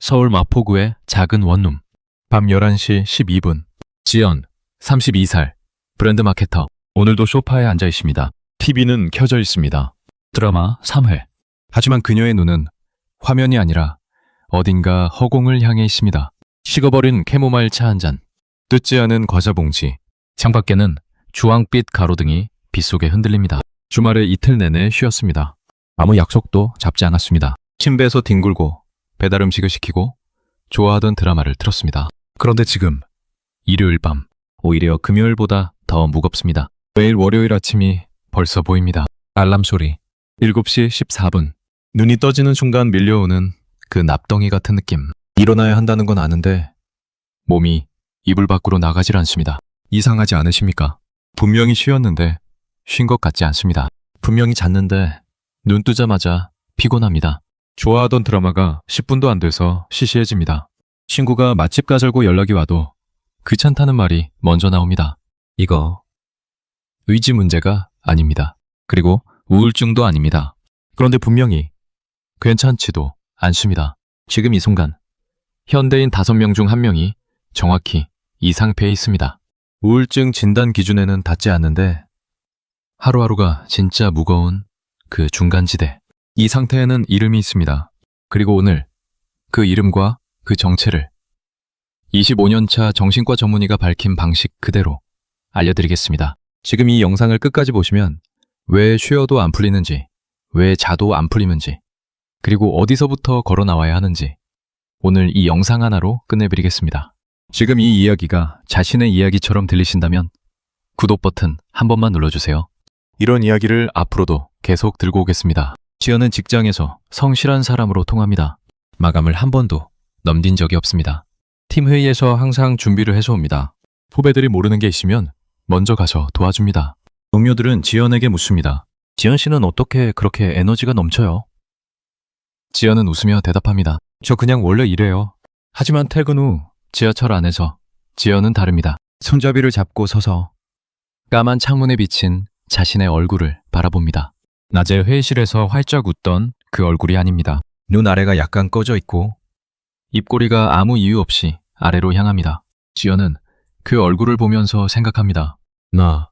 서울 마포구의 작은 원룸. 밤 11시 12분. 지연, 32살, 브랜드 마케터. 오늘도 소파에 앉아 있습니다. TV는 켜져 있습니다. 드라마 3회. 하지만 그녀의 눈은 화면이 아니라 어딘가 허공을 향해 있습니다. 식어버린 캐모마일 차 한 잔. 뜯지 않은 과자 봉지. 창밖에는 주황빛 가로등이 빗속에 흔들립니다. 주말에 이틀 내내 쉬었습니다. 아무 약속도 잡지 않았습니다. 침대에서 뒹굴고 배달 음식을 시키고 좋아하던 드라마를 틀었습니다. 그런데 지금 일요일 밤, 오히려 금요일보다 더 무겁습니다. 매일 월요일 아침이 벌써 보입니다. 알람 소리. 7시 14분. 눈이 떠지는 순간 밀려오는 그 납덩이 같은 느낌. 일어나야 한다는 건 아는데 몸이 이불 밖으로 나가질 않습니다. 이상하지 않으십니까? 분명히 쉬었는데 쉰 것 같지 않습니다. 분명히 잤는데 눈 뜨자마자 피곤합니다. 좋아하던 드라마가 10분도 안 돼서 시시해집니다. 친구가 맛집 가자고 연락이 와도 귀찮다는 말이 먼저 나옵니다. 이거 의지 문제가 아닙니다. 그리고 우울증도 아닙니다. 그런데 분명히 괜찮지도 않습니다. 지금 이 순간 현대인 5명 중 1명이 정확히 이 상태에 있습니다. 우울증 진단 기준에는 닿지 않는데 하루하루가 진짜 무거운 그 중간지대. 이 상태에는 이름이 있습니다. 그리고 오늘 그 이름과 그 정체를 25년차 정신과 전문의가 밝힌 방식 그대로 알려드리겠습니다. 지금 이 영상을 끝까지 보시면 왜 쉬어도 안 풀리는지, 왜 자도 안 풀리는지, 그리고 어디서부터 걸어 나와야 하는지 오늘 이 영상 하나로 끝내드리겠습니다. 지금 이 이야기가 자신의 이야기처럼 들리신다면 구독 버튼 한 번만 눌러주세요. 이런 이야기를 앞으로도 계속 들고 오겠습니다. 지연은 직장에서 성실한 사람으로 통합니다. 마감을 한 번도 넘긴 적이 없습니다. 팀 회의에서 항상 준비를 해서 옵니다. 후배들이 모르는 게 있으면 먼저 가서 도와줍니다. 동료들은 지연에게 묻습니다. 지연 씨는 어떻게 그렇게 에너지가 넘쳐요? 지연은 웃으며 대답합니다. 저 그냥 원래 이래요. 하지만 퇴근 후 지하철 안에서 지연은 다릅니다. 손잡이를 잡고 서서 까만 창문에 비친 자신의 얼굴을 바라봅니다. 낮에 회의실에서 활짝 웃던 그 얼굴이 아닙니다. 눈 아래가 약간 꺼져 있고 입꼬리가 아무 이유 없이 아래로 향합니다. 지연은 그 얼굴을 보면서 생각합니다. 나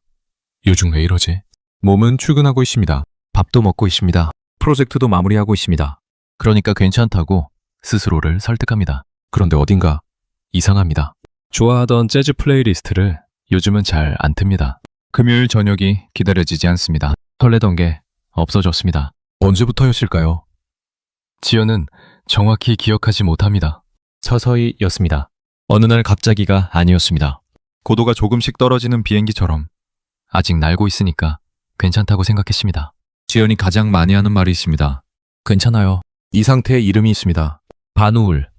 요즘 왜 이러지? 몸은 출근하고 있습니다. 밥도 먹고 있습니다. 프로젝트도 마무리하고 있습니다. 그러니까 괜찮다고 스스로를 설득합니다. 그런데 어딘가 이상합니다. 좋아하던 재즈 플레이리스트를 요즘은 잘 안 틉니다. 금요일 저녁이 기다려지지 않습니다. 설레던 게 없어졌습니다. 언제부터였을까요? 지연은 정확히 기억하지 못합니다. 서서히였습니다. 어느 날 갑자기가 아니었습니다. 고도가 조금씩 떨어지는 비행기처럼 아직 날고 있으니까 괜찮다고 생각했습니다. 지연이 가장 많이 하는 말이 있습니다. 괜찮아요. 이 상태에 이름이 있습니다. 반우울.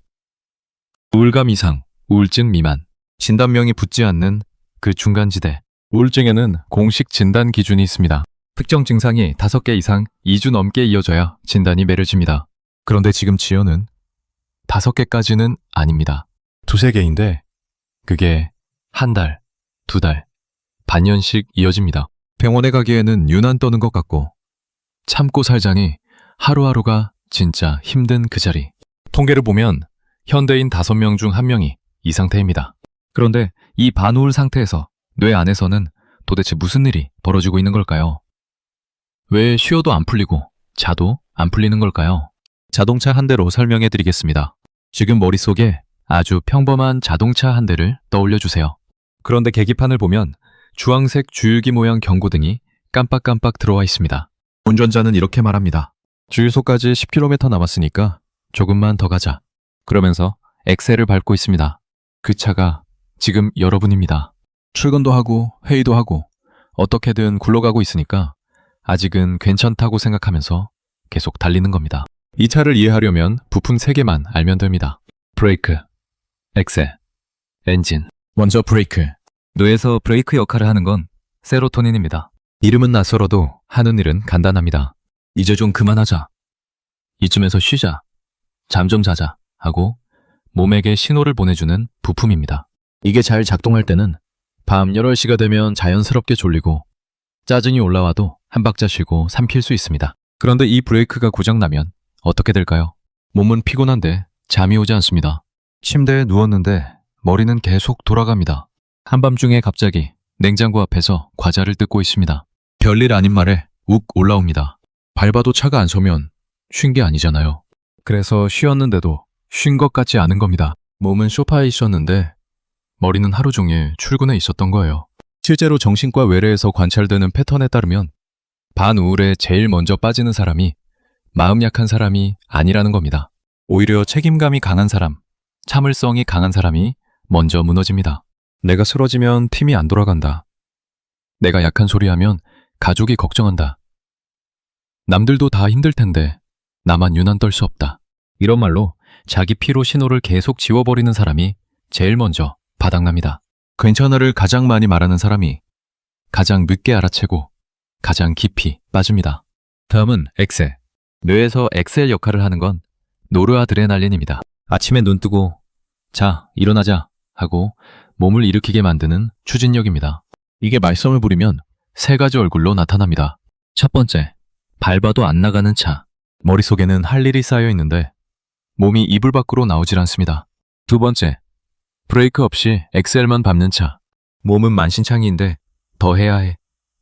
우울감 이상, 우울증 미만. 진단명이 붙지 않는 그 중간지대. 우울증에는 공식 진단 기준이 있습니다. 특정 증상이 5개 이상 2주 넘게 이어져야 진단이 매려집니다. 그런데 지금 지연은 5개까지는 아닙니다. 2~3개인데 그게 한 달, 2달, 반년씩 이어집니다. 병원에 가기에는 유난 떠는 것 같고 참고 살자니 하루하루가 진짜 힘든 그 자리. 통계를 보면 현대인 5명 중 1명이 이 상태입니다. 그런데 이 반우울 상태에서 뇌 안에서는 도대체 무슨 일이 벌어지고 있는 걸까요? 왜 쉬어도 안 풀리고 자도 안 풀리는 걸까요? 자동차 한 대로 설명해 드리겠습니다. 지금 머릿속에 아주 평범한 자동차 한 대를 떠올려 주세요. 그런데 계기판을 보면 주황색 주유기 모양 경고등이 깜빡깜빡 들어와 있습니다. 운전자는 이렇게 말합니다. 주유소까지 10km 남았으니까 조금만 더 가자. 그러면서 엑셀을 밟고 있습니다. 그 차가 지금 여러분입니다. 출근도 하고 회의도 하고 어떻게든 굴러가고 있으니까 아직은 괜찮다고 생각하면서 계속 달리는 겁니다. 이 차를 이해하려면 부품 3개만 알면 됩니다. 브레이크, 엑셀, 엔진. 먼저 브레이크. 뇌에서 브레이크 역할을 하는 건 세로토닌입니다. 이름은 낯설어도 하는 일은 간단합니다. 이제 좀 그만하자. 이쯤에서 쉬자. 잠 좀 자자 하고 몸에게 신호를 보내주는 부품입니다. 이게 잘 작동할 때는 밤 11시가 되면 자연스럽게 졸리고 짜증이 올라와도 한 박자 쉬고 삼킬 수 있습니다. 그런데 이 브레이크가 고장나면 어떻게 될까요? 몸은 피곤한데 잠이 오지 않습니다. 침대에 누웠는데 머리는 계속 돌아갑니다. 한밤중에 갑자기 냉장고 앞에서 과자를 뜯고 있습니다. 별일 아닌 말에 욱 올라옵니다. 밟아도 차가 안 서면 쉰 게 아니잖아요. 그래서 쉬었는데도 쉰 것 같지 않은 겁니다. 몸은 소파에 있었는데 머리는 하루 종일 출근해 있었던 거예요. 실제로 정신과 외래에서 관찰되는 패턴에 따르면 반우울에 제일 먼저 빠지는 사람이 마음 약한 사람이 아니라는 겁니다. 오히려 책임감이 강한 사람, 참을성이 강한 사람이 먼저 무너집니다. 내가 쓰러지면 팀이 안 돌아간다. 내가 약한 소리 하면 가족이 걱정한다. 남들도 다 힘들 텐데 나만 유난 떨 수 없다. 이런 말로 자기 피로 신호를 계속 지워버리는 사람이 제일 먼저 바닥납니다. 괜찮아를 가장 많이 말하는 사람이 가장 늦게 알아채고 가장 깊이 빠집니다. 다음은 엑셀. 뇌에서 엑셀 역할을 하는 건 노르아드레날린입니다. 아침에 눈 뜨고 자, 일어나자 하고 몸을 일으키게 만드는 추진력입니다. 이게 말썽을 부리면 세 가지 얼굴로 나타납니다. 첫 번째, 밟아도 안 나가는 차. 머릿속에는 할 일이 쌓여 있는데 몸이 이불 밖으로 나오질 않습니다. 두 번째, 브레이크 없이 엑셀만 밟는 차. 몸은 만신창이인데 더 해야 해,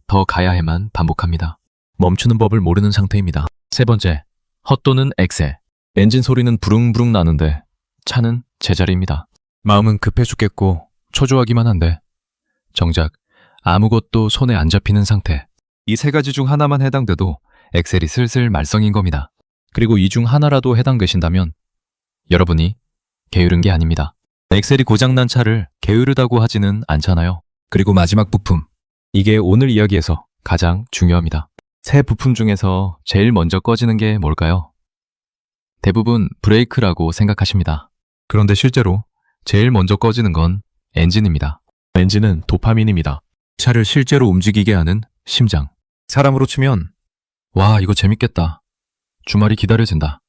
더 가야 해만 반복합니다. 멈추는 법을 모르는 상태입니다. 세 번째, 헛도는 엑셀. 엔진 소리는 부릉부릉 나는데 차는 제자리입니다. 마음은 급해 죽겠고 초조하기만 한데 정작 아무것도 손에 안 잡히는 상태. 이 세 가지 중 하나만 해당돼도 엑셀이 슬슬 말썽인 겁니다. 그리고 이 중 하나라도 해당되신다면 여러분이 게으른 게 아닙니다. 엑셀이 고장난 차를 게으르다고 하지는 않잖아요. 그리고 마지막 부품. 이게 오늘 이야기에서 가장 중요합니다. 세 부품 중에서 제일 먼저 꺼지는 게 뭘까요? 대부분 브레이크라고 생각하십니다. 그런데 실제로 제일 먼저 꺼지는 건 엔진입니다. 엔진은 도파민입니다. 차를 실제로 움직이게 하는 심장. 사람으로 치면 와, 이거 재밌겠다. 주말이 기다려진다.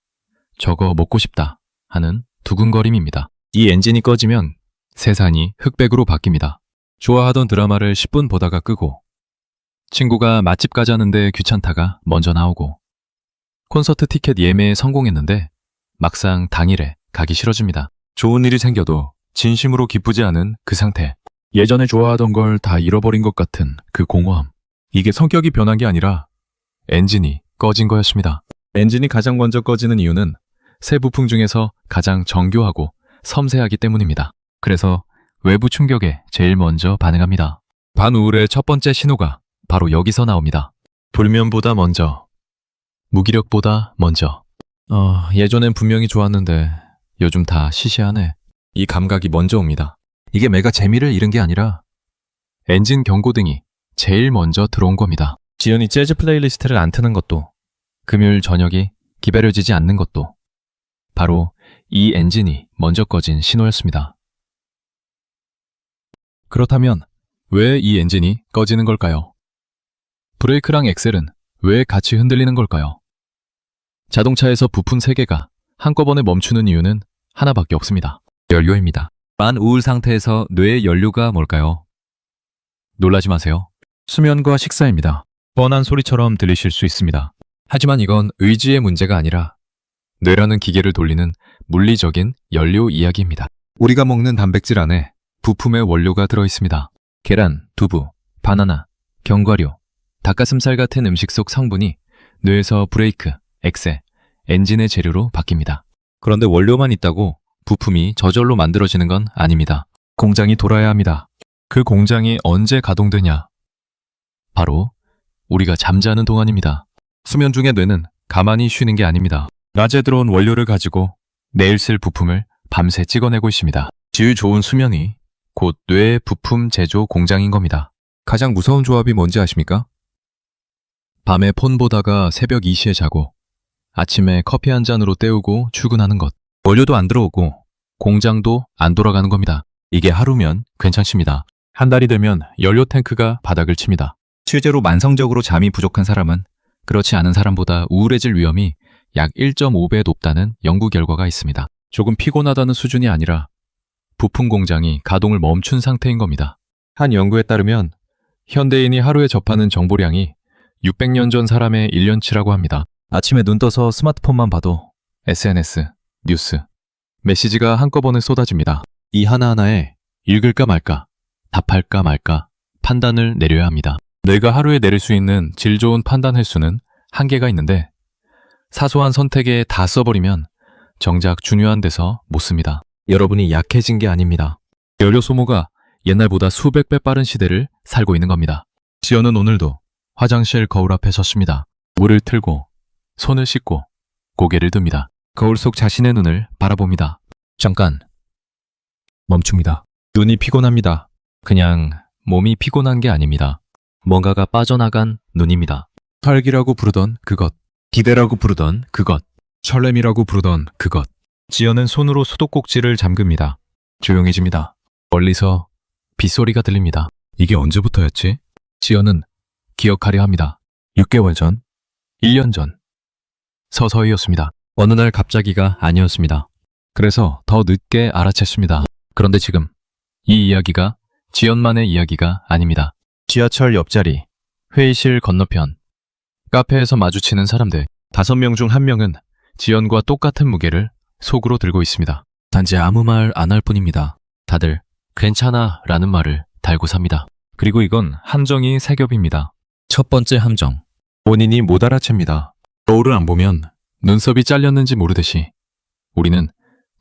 저거 먹고 싶다 하는 두근거림입니다. 이 엔진이 꺼지면 세상이 흑백으로 바뀝니다. 좋아하던 드라마를 10분 보다가 끄고 친구가 맛집 가자는데 귀찮다가 먼저 나오고 콘서트 티켓 예매에 성공했는데 막상 당일에 가기 싫어집니다. 좋은 일이 생겨도 진심으로 기쁘지 않은 그 상태. 예전에 좋아하던 걸 다 잃어버린 것 같은 그 공허함. 이게 성격이 변한 게 아니라 엔진이 꺼진 거였습니다. 엔진이 가장 먼저 꺼지는 이유는 세 부품 중에서 가장 정교하고 섬세하기 때문입니다. 그래서 외부 충격에 제일 먼저 반응합니다. 반우울의 첫 번째 신호가 바로 여기서 나옵니다. 불면보다 먼저, 무기력보다 먼저. 예전엔 분명히 좋았는데 요즘 다 시시하네. 이 감각이 먼저 옵니다. 이게 내가 재미를 잃은 게 아니라 엔진 경고등이 제일 먼저 들어온 겁니다. 지연이 재즈 플레이리스트를 안 트는 것도, 금요일 저녁이 기다려지지 않는 것도 바로 이 엔진이 먼저 꺼진 신호였습니다. 그렇다면 왜 이 엔진이 꺼지는 걸까요? 브레이크랑 엑셀은 왜 같이 흔들리는 걸까요? 자동차에서 부품 3개가 한꺼번에 멈추는 이유는 하나밖에 없습니다. 연료입니다. 반우울 상태에서 뇌의 연료가 뭘까요? 놀라지 마세요. 수면과 식사입니다. 뻔한 소리처럼 들리실 수 있습니다. 하지만 이건 의지의 문제가 아니라 뇌라는 기계를 돌리는 물리적인 연료 이야기입니다. 우리가 먹는 단백질 안에 부품의 원료가 들어있습니다. 계란, 두부, 바나나, 견과류, 닭가슴살 같은 음식 속 성분이 뇌에서 브레이크, 엑셀, 엔진의 재료로 바뀝니다. 그런데 원료만 있다고 부품이 저절로 만들어지는 건 아닙니다. 공장이 돌아야 합니다. 그 공장이 언제 가동되냐? 바로 우리가 잠자는 동안입니다. 수면 중에 뇌는 가만히 쉬는 게 아닙니다. 낮에 들어온 원료를 가지고 내일 쓸 부품을 밤새 찍어내고 있습니다. 질 좋은 수면이 곧 뇌의 부품 제조 공장인 겁니다. 가장 무서운 조합이 뭔지 아십니까? 밤에 폰 보다가 새벽 2시에 자고 아침에 커피 한 잔으로 때우고 출근하는 것. 원료도 안 들어오고 공장도 안 돌아가는 겁니다. 이게 하루면 괜찮습니다. 한 달이 되면 연료 탱크가 바닥을 칩니다. 실제로 만성적으로 잠이 부족한 사람은 그렇지 않은 사람보다 우울해질 위험이 약 1.5배 높다는 연구 결과가 있습니다. 조금 피곤하다는 수준이 아니라 부품 공장이 가동을 멈춘 상태인 겁니다. 한 연구에 따르면 현대인이 하루에 접하는 정보량이 600년 전 사람의 1년치라고 합니다. 아침에 눈 떠서 스마트폰만 봐도 SNS, 뉴스, 메시지가 한꺼번에 쏟아집니다. 이 하나하나에 읽을까 말까, 답할까 말까 판단을 내려야 합니다. 내가 하루에 내릴 수 있는 질 좋은 판단 횟수는 한계가 있는데 사소한 선택에 다 써버리면 정작 중요한 데서 못 씁니다. 여러분이 약해진 게 아닙니다. 연료 소모가 옛날보다 수백 배 빠른 시대를 살고 있는 겁니다. 지연은 오늘도 화장실 거울 앞에 섰습니다. 물을 틀고 손을 씻고 고개를 듭니다. 거울 속 자신의 눈을 바라봅니다. 잠깐 멈춥니다. 눈이 피곤합니다. 그냥 몸이 피곤한 게 아닙니다. 뭔가가 빠져나간 눈입니다. 활기라고 부르던 그것, 기대라고 부르던 그것, 설렘이라고 부르던 그것. 지연은 손으로 수도꼭지를 잠깁니다. 조용해집니다. 멀리서 빗소리가 들립니다. 이게 언제부터였지? 지연은 기억하려 합니다. 6개월 전, 1년 전. 서서히였습니다. 어느 날 갑자기가 아니었습니다. 그래서 더 늦게 알아챘습니다. 그런데 지금 이 이야기가 지연만의 이야기가 아닙니다. 지하철 옆자리, 회의실 건너편, 카페에서 마주치는 사람들 5명 중 1명은 지연과 똑같은 무게를 속으로 들고 있습니다. 단지 아무 말 안 할 뿐입니다. 다들 괜찮아 라는 말을 달고 삽니다. 그리고 이건 함정이 3겹입니다. 첫 번째 함정, 본인이 못 알아챕니다. 거울을 안 보면 눈썹이 잘렸는지 모르듯이 우리는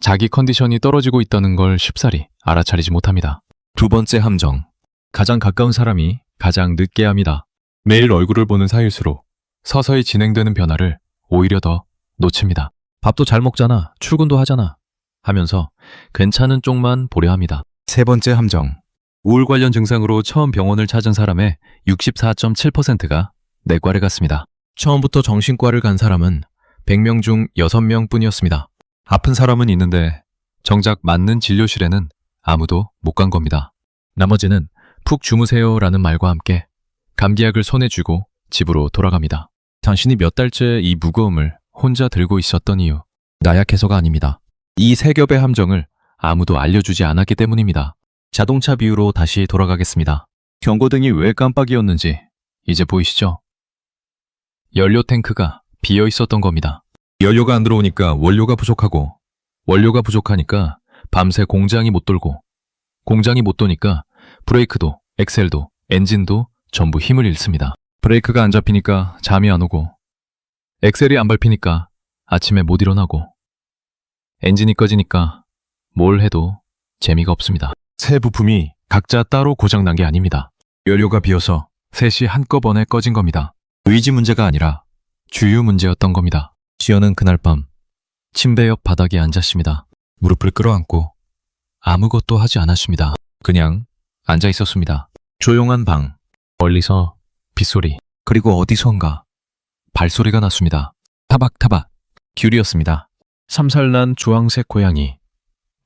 자기 컨디션이 떨어지고 있다는 걸 쉽사리 알아차리지 못합니다. 두 번째 함정, 가장 가까운 사람이 가장 늦게 합니다. 매일 얼굴을 보는 사이일수록 서서히 진행되는 변화를 오히려 더 놓칩니다. 밥도 잘 먹잖아, 출근도 하잖아 하면서 괜찮은 쪽만 보려 합니다. 세 번째 함정, 우울 관련 증상으로 처음 병원을 찾은 사람의 64.7%가 내과를 갔습니다. 처음부터 정신과를 간 사람은 100명 중 6명 뿐이었습니다. 아픈 사람은 있는데 정작 맞는 진료실에는 아무도 못 간 겁니다. 나머지는 푹 주무세요 라는 말과 함께 감기약을 손에 쥐고 집으로 돌아갑니다. 당신이 몇 달째 이 무거움을 혼자 들고 있었던 이유, 나약해서가 아닙니다. 이 3겹의 함정을 아무도 알려주지 않았기 때문입니다. 자동차 비유로 다시 돌아가겠습니다. 경고등이 왜 깜빡이었는지 이제 보이시죠? 연료 탱크가 비어 있었던 겁니다. 연료가 안 들어오니까 원료가 부족하고, 원료가 부족하니까 밤새 공장이 못 돌고, 공장이 못 도니까 브레이크도, 엑셀도, 엔진도 전부 힘을 잃습니다. 브레이크가 안 잡히니까 잠이 안 오고, 엑셀이 안 밟히니까 아침에 못 일어나고, 엔진이 꺼지니까 뭘 해도 재미가 없습니다. 새 부품이 각자 따로 고장난 게 아닙니다. 연료가 비어서 셋이 한꺼번에 꺼진 겁니다. 의지 문제가 아니라 주유 문제였던 겁니다. 지연은 그날 밤 침대 옆 바닥에 앉았습니다. 무릎을 끌어안고 아무것도 하지 않았습니다. 그냥 앉아 있었습니다. 조용한 방, 멀리서 빗소리, 그리고 어디선가 발소리가 났습니다. 타박타박, 귤이었습니다. 3살 난 주황색 고양이,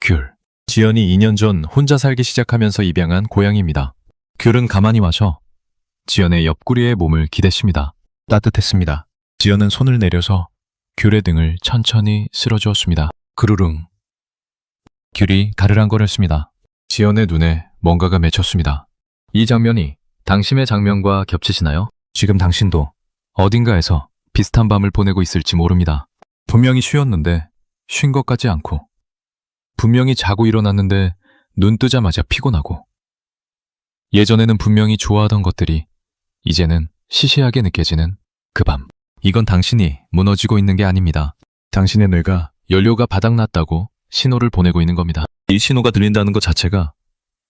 귤. 지연이 2년 전 혼자 살기 시작하면서 입양한 고양이입니다. 귤은 가만히 마셔 지연의 옆구리에 몸을 기댔습니다. 따뜻했습니다. 지연은 손을 내려서 귤의 등을 천천히 쓸어주었습니다. 그르릉. 귤이 가르랑거렸습니다. 지연의 눈에 뭔가가 맺혔습니다. 이 장면이 당신의 장면과 겹치시나요? 지금 당신도 어딘가에서 비슷한 밤을 보내고 있을지 모릅니다. 분명히 쉬었는데 쉰 것 같지 않고, 분명히 자고 일어났는데 눈 뜨자마자 피곤하고, 예전에는 분명히 좋아하던 것들이 이제는 시시하게 느껴지는 그 밤. 이건 당신이 무너지고 있는 게 아닙니다. 당신의 뇌가 연료가 바닥났다고 신호를 보내고 있는 겁니다. 이 신호가 들린다는 것 자체가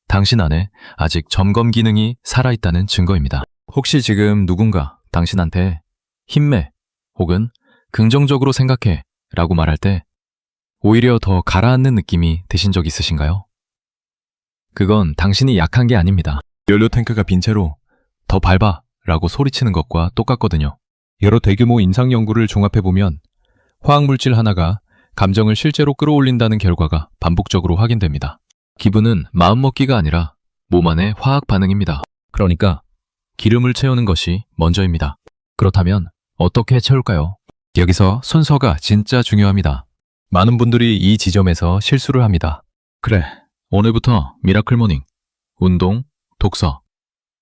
당신 안에 아직 점검 기능이 살아있다는 증거입니다. 혹시 지금 누군가 당신한테 힘내 혹은 긍정적으로 생각해 라고 말할 때 오히려 더 가라앉는 느낌이 드신 적 있으신가요? 그건 당신이 약한 게 아닙니다. 연료 탱크가 빈 채로 더 밟아 라고 소리치는 것과 똑같거든요. 여러 대규모 인상 연구를 종합해보면 화학물질 하나가 감정을 실제로 끌어올린다는 결과가 반복적으로 확인됩니다. 기분은 마음먹기가 아니라 몸 안의 화학 반응입니다. 그러니까 기름을 채우는 것이 먼저입니다. 그렇다면 어떻게 채울까요? 여기서 순서가 진짜 중요합니다. 많은 분들이 이 지점에서 실수를 합니다. 그래, 오늘부터 미라클 모닝, 운동, 독서,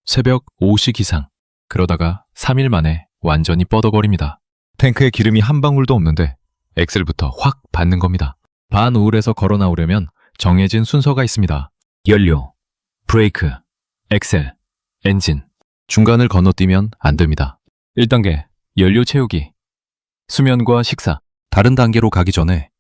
새벽 5시 기상. 그러다가 3일 만에 완전히 뻗어버립니다. 탱크에 기름이 한 방울도 없는데 엑셀부터 확 받는 겁니다. 반우울에서 걸어 나오려면 정해진 순서가 있습니다. 연료, 브레이크, 엑셀, 엔진. 중간을 건너뛰면 안 됩니다. 1단계, 연료 채우기. 수면과 식사. 다른 단계로 가기 전에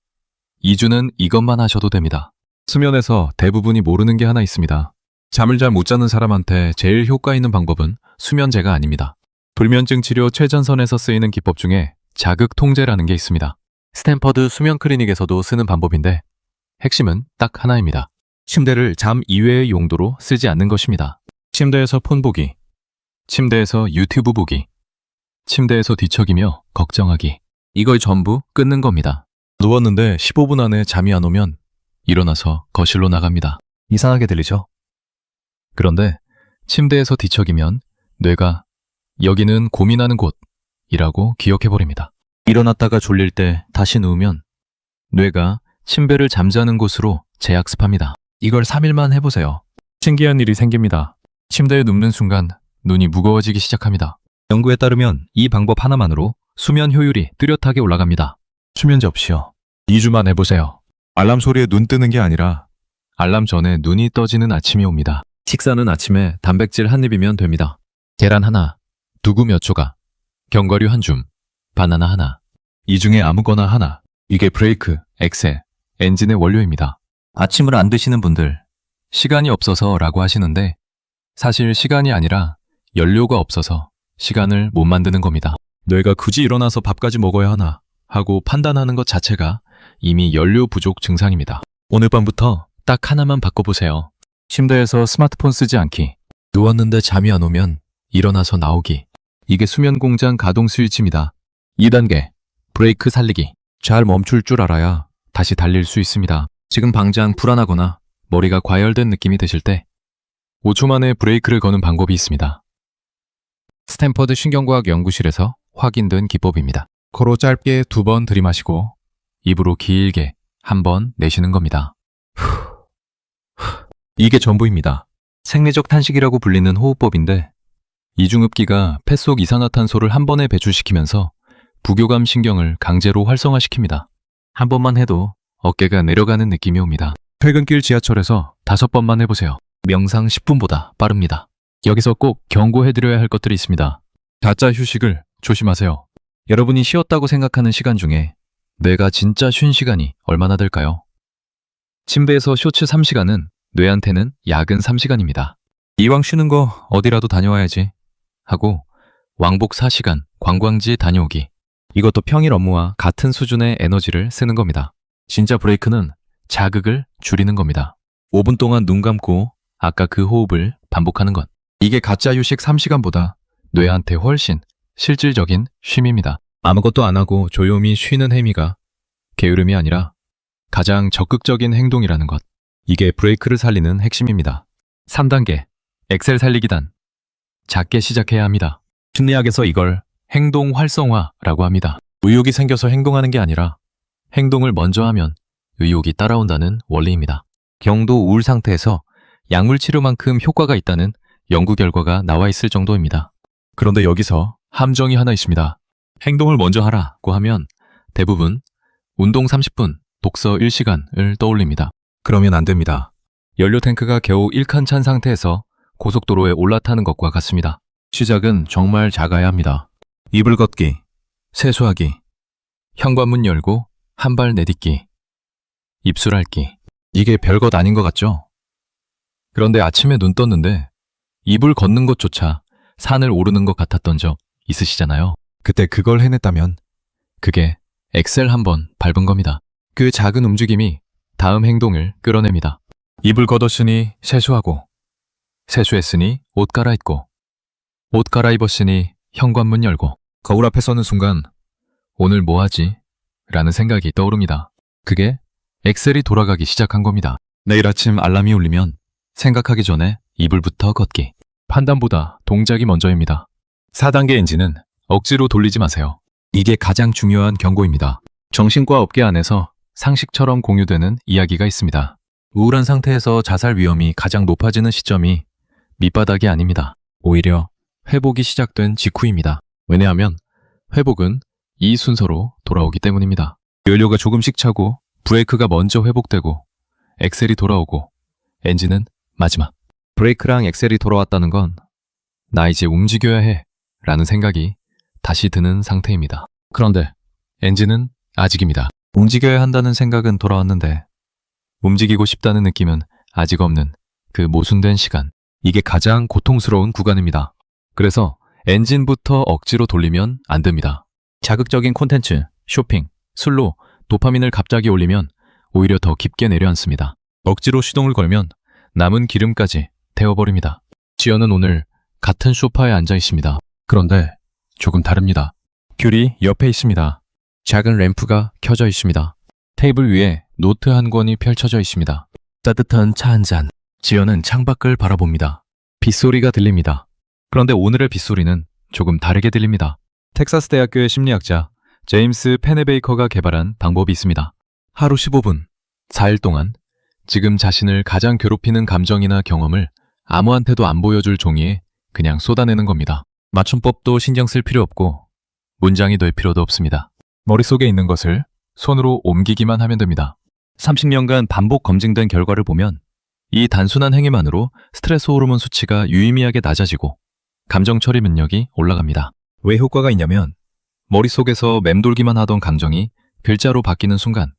2주는 이것만 하셔도 됩니다. 수면에서 대부분이 모르는 게 하나 있습니다. 잠을 잘 못 자는 사람한테 제일 효과 있는 방법은 수면제가 아닙니다. 불면증 치료 최전선에서 쓰이는 기법 중에 자극 통제라는 게 있습니다. 스탠퍼드 수면 클리닉에서도 쓰는 방법인데 핵심은 딱 하나입니다. 침대를 잠 이외의 용도로 쓰지 않는 것입니다. 침대에서 폰 보기, 침대에서 유튜브 보기, 침대에서 뒤척이며 걱정하기. 이걸 전부 끊는 겁니다. 누웠는데 15분 안에 잠이 안 오면 일어나서 거실로 나갑니다. 이상하게 들리죠? 그런데 침대에서 뒤척이면 뇌가 여기는 고민하는 곳이라고 기억해버립니다. 일어났다가 졸릴 때 다시 누우면 뇌가 침대를 잠자는 곳으로 재학습합니다. 이걸 3일만 해보세요. 신기한 일이 생깁니다. 침대에 눕는 순간 눈이 무거워지기 시작합니다. 연구에 따르면 이 방법 하나만으로 수면 효율이 뚜렷하게 올라갑니다. 수면제 없이요. 2주만 해보세요. 알람 소리에 눈 뜨는 게 아니라 알람 전에 눈이 떠지는 아침이 옵니다. 식사는 아침에 단백질 한 입이면 됩니다. 계란 하나, 두부 몇 조각, 견과류 한 줌, 바나나 하나. 이 중에 아무거나 하나. 이게 브레이크, 엑셀, 엔진의 원료입니다. 아침을 안 드시는 분들, 시간이 없어서 라고 하시는데 사실 시간이 아니라 연료가 없어서 시간을 못 만드는 겁니다. 뇌가 굳이 일어나서 밥까지 먹어야 하나 하고 판단하는 것 자체가 이미 연료 부족 증상입니다. 오늘 밤부터 딱 하나만 바꿔보세요. 침대에서 스마트폰 쓰지 않기. 누웠는데 잠이 안 오면 일어나서 나오기. 이게 수면 공장 가동 스위치입니다. 2단계, 브레이크 살리기. 잘 멈출 줄 알아야 다시 달릴 수 있습니다. 지금 당장 불안하거나 머리가 과열된 느낌이 드실 때 5초 만에 브레이크를 거는 방법이 있습니다. 스탠퍼드 신경과학 연구실에서 확인된 기법입니다. 코로 짧게 2번 들이마시고 입으로 길게 1번 내쉬는 겁니다. 이게 전부입니다. 생리적 탄식이라고 불리는 호흡법인데 이중흡기가 폐 속 이산화탄소를 한 번에 배출시키면서 부교감 신경을 강제로 활성화시킵니다. 한 번만 해도 어깨가 내려가는 느낌이 옵니다. 퇴근길 지하철에서 5번만 해보세요. 명상 10분보다 빠릅니다. 여기서 꼭 경고해드려야 할 것들이 있습니다. 가짜 휴식을 조심하세요. 여러분이 쉬었다고 생각하는 시간 중에 뇌가 진짜 쉰 시간이 얼마나 될까요? 침대에서 쇼츠 3시간은 뇌한테는 야근 3시간입니다. 이왕 쉬는 거 어디라도 다녀와야지 하고 왕복 4시간 관광지 다녀오기. 이것도 평일 업무와 같은 수준의 에너지를 쓰는 겁니다. 진짜 브레이크는 자극을 줄이는 겁니다. 5분 동안 눈 감고 아까 그 호흡을 반복하는 것. 이게 가짜 휴식 3시간보다 뇌한테 훨씬 실질적인 쉼입니다. 아무것도 안 하고 조용히 쉬는 행위가 게으름이 아니라 가장 적극적인 행동이라는 것. 이게 브레이크를 살리는 핵심입니다. 3단계, 엑셀 살리기단. 작게 시작해야 합니다. 심리학에서 이걸 행동 활성화라고 합니다. 의욕이 생겨서 행동하는 게 아니라 행동을 먼저 하면 의욕이 따라온다는 원리입니다. 경도 우울 상태에서 약물 치료만큼 효과가 있다는 연구 결과가 나와 있을 정도입니다. 그런데 여기서 함정이 하나 있습니다. 행동을 먼저 하라고 하면 대부분 운동 30분, 독서 1시간을 떠올립니다. 그러면 안 됩니다. 연료 탱크가 겨우 1칸 찬 상태에서 고속도로에 올라타는 것과 같습니다. 시작은 정말 작아야 합니다. 이불 걷기, 세수하기, 현관문 열고 한 발 내딛기, 입술 핥기. 이게 별것 아닌 것 같죠? 그런데 아침에 눈 떴는데 이불 걷는 것조차 산을 오르는 것 같았던 적 있으시잖아요. 그때 그걸 해냈다면 그게 엑셀 한 번 밟은 겁니다. 그 작은 움직임이 다음 행동을 끌어냅니다. 이불 걷었으니 세수하고, 세수했으니 옷 갈아입고, 옷 갈아입었으니 현관문 열고, 거울 앞에 서는 순간 오늘 뭐 하지? 라는 생각이 떠오릅니다. 그게 엑셀이 돌아가기 시작한 겁니다. 내일 아침 알람이 울리면 생각하기 전에 이불부터 걷기. 판단보다 동작이 먼저입니다. 4단계 엔진은 억지로 돌리지 마세요. 이게 가장 중요한 경고입니다. 정신과 업계 안에서 상식처럼 공유되는 이야기가 있습니다. 우울한 상태에서 자살 위험이 가장 높아지는 시점이 밑바닥이 아닙니다. 오히려 회복이 시작된 직후입니다. 왜냐하면 회복은 이 순서로 돌아오기 때문입니다. 연료가 조금씩 차고 브레이크가 먼저 회복되고 엑셀이 돌아오고 엔진은 마지막. 브레이크랑 엑셀이 돌아왔다는 건 나 이제 움직여야 해 라는 생각이 다시 드는 상태입니다. 그런데 엔진은 아직입니다. 움직여야 한다는 생각은 돌아왔는데 움직이고 싶다는 느낌은 아직 없는 그 모순된 시간. 이게 가장 고통스러운 구간입니다. 그래서 엔진부터 억지로 돌리면 안 됩니다. 자극적인 콘텐츠, 쇼핑, 술로 도파민을 갑자기 올리면 오히려 더 깊게 내려앉습니다. 억지로 시동을 걸면 남은 기름까지 태워버립니다. 지연은 오늘 같은 소파에 앉아 있습니다. 그런데 조금 다릅니다. 귤이 옆에 있습니다. 작은 램프가 켜져 있습니다. 테이블 위에 노트 한 권이 펼쳐져 있습니다. 따뜻한 차 한 잔. 지연은 창밖을 바라봅니다. 빗소리가 들립니다. 그런데 오늘의 빗소리는 조금 다르게 들립니다. 텍사스 대학교의 심리학자 제임스 페네베이커가 개발한 방법이 있습니다. 하루 15분, 4일 동안 지금 자신을 가장 괴롭히는 감정이나 경험을 아무한테도 안 보여줄 종이에 그냥 쏟아내는 겁니다. 맞춤법도 신경 쓸 필요 없고 문장이 될 필요도 없습니다. 머릿속에 있는 것을 손으로 옮기기만 하면 됩니다. 30년간 반복 검증된 결과를 보면 이 단순한 행위만으로 스트레스 호르몬 수치가 유의미하게 낮아지고 감정 처리 능력이 올라갑니다. 왜 효과가 있냐면 머릿속에서 맴돌기만 하던 감정이 글자로 바뀌는 순간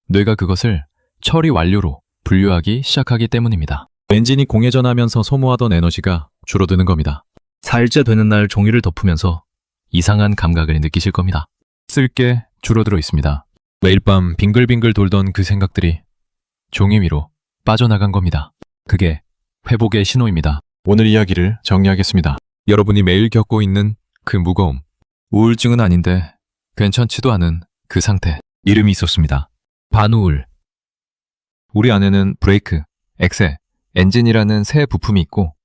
뇌가 그것을 처리 완료로 분류하기 시작하기 때문입니다. 엔진이 공회전하면서 소모하던 에너지가 줄어드는 겁니다. 4일째 되는 날 종이를 덮으면서 이상한 감각을 느끼실 겁니다. 쓸 게 줄어들어 있습니다. 매일 밤 빙글빙글 돌던 그 생각들이 종이 위로 빠져나간 겁니다. 그게 회복의 신호입니다. 오늘 이야기를 정리하겠습니다. 여러분이 매일 겪고 있는 그 무거움, 우울증은 아닌데 괜찮지도 않은 그 상태. 이름이 있었습니다. 반우울. 우리 안에는 브레이크, 엑셀, 엔진이라는 세 부품이 있고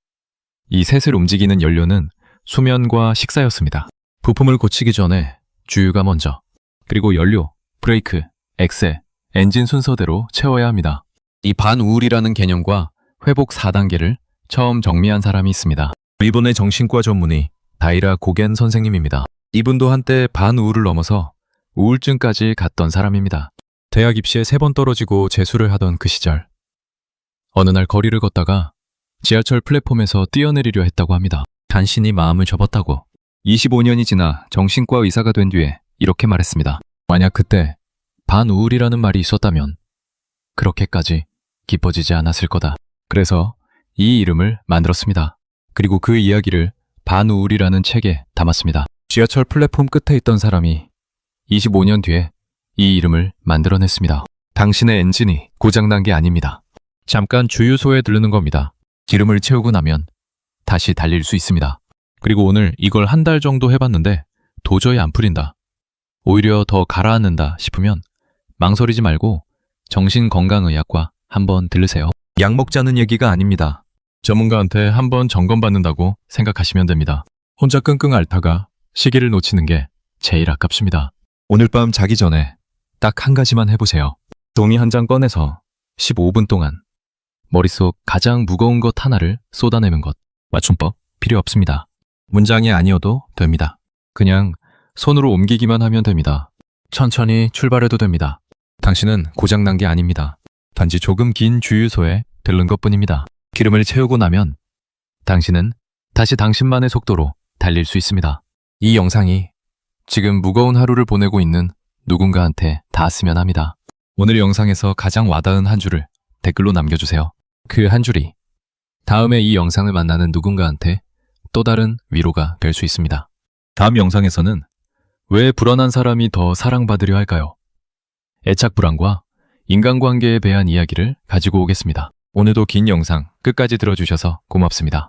이 셋을 움직이는 연료는 수면과 식사였습니다. 부품을 고치기 전에 주유가 먼저, 그리고 연료, 브레이크, 엑셀, 엔진 순서대로 채워야 합니다. 이 반우울이라는 개념과 회복 4단계를 처음 정리한 사람이 있습니다. 일본의 정신과 전문의 다이라 고겐 선생님입니다. 이분도 한때 반우울을 넘어서 우울증까지 갔던 사람입니다. 대학 입시에 3번 떨어지고 재수를 하던 그 시절 어느 날 거리를 걷다가 지하철 플랫폼에서 뛰어내리려 했다고 합니다. 간신히 마음을 접었다고. 25년이 지나 정신과 의사가 된 뒤에 이렇게 말했습니다. 만약 그때 반우울이라는 말이 있었다면 그렇게까지 기뻐지지 않았을 거다. 그래서 이 이름을 만들었습니다. 그리고 그 이야기를 반우울이라는 책에 담았습니다. 지하철 플랫폼 끝에 있던 사람이 25년 뒤에 이 이름을 만들어냈습니다. 당신의 엔진이 고장난 게 아닙니다. 잠깐 주유소에 들르는 겁니다. 기름을 채우고 나면 다시 달릴 수 있습니다. 그리고 오늘 이걸 한 달 정도 해봤는데 도저히 안 풀린다. 오히려 더 가라앉는다 싶으면 망설이지 말고 정신건강의학과 한번 들르세요. 약 먹자는 얘기가 아닙니다. 전문가한테 한번 점검받는다고 생각하시면 됩니다. 혼자 끙끙 앓다가 시기를 놓치는 게 제일 아깝습니다. 오늘 밤 자기 전에 딱 한 가지만 해보세요. 종이 한 장 꺼내서 15분 동안 머릿속 가장 무거운 것 하나를 쏟아내는 것. 맞춤법 필요 없습니다. 문장이 아니어도 됩니다. 그냥 손으로 옮기기만 하면 됩니다. 천천히 출발해도 됩니다. 당신은 고장난 게 아닙니다. 단지 조금 긴 주유소에 들른 것뿐입니다. 기름을 채우고 나면 당신은 다시 당신만의 속도로 달릴 수 있습니다. 이 영상이 지금 무거운 하루를 보내고 있는 누군가한테 닿았으면 합니다. 오늘 영상에서 가장 와닿은 한 줄을 댓글로 남겨주세요. 그 한 줄이 다음에 이 영상을 만나는 누군가한테 또 다른 위로가 될 수 있습니다. 다음 영상에서는 왜 불안한 사람이 더 사랑받으려 할까요? 애착 불안과 인간관계에 대한 이야기를 가지고 오겠습니다. 오늘도 긴 영상 끝까지 들어주셔서 고맙습니다.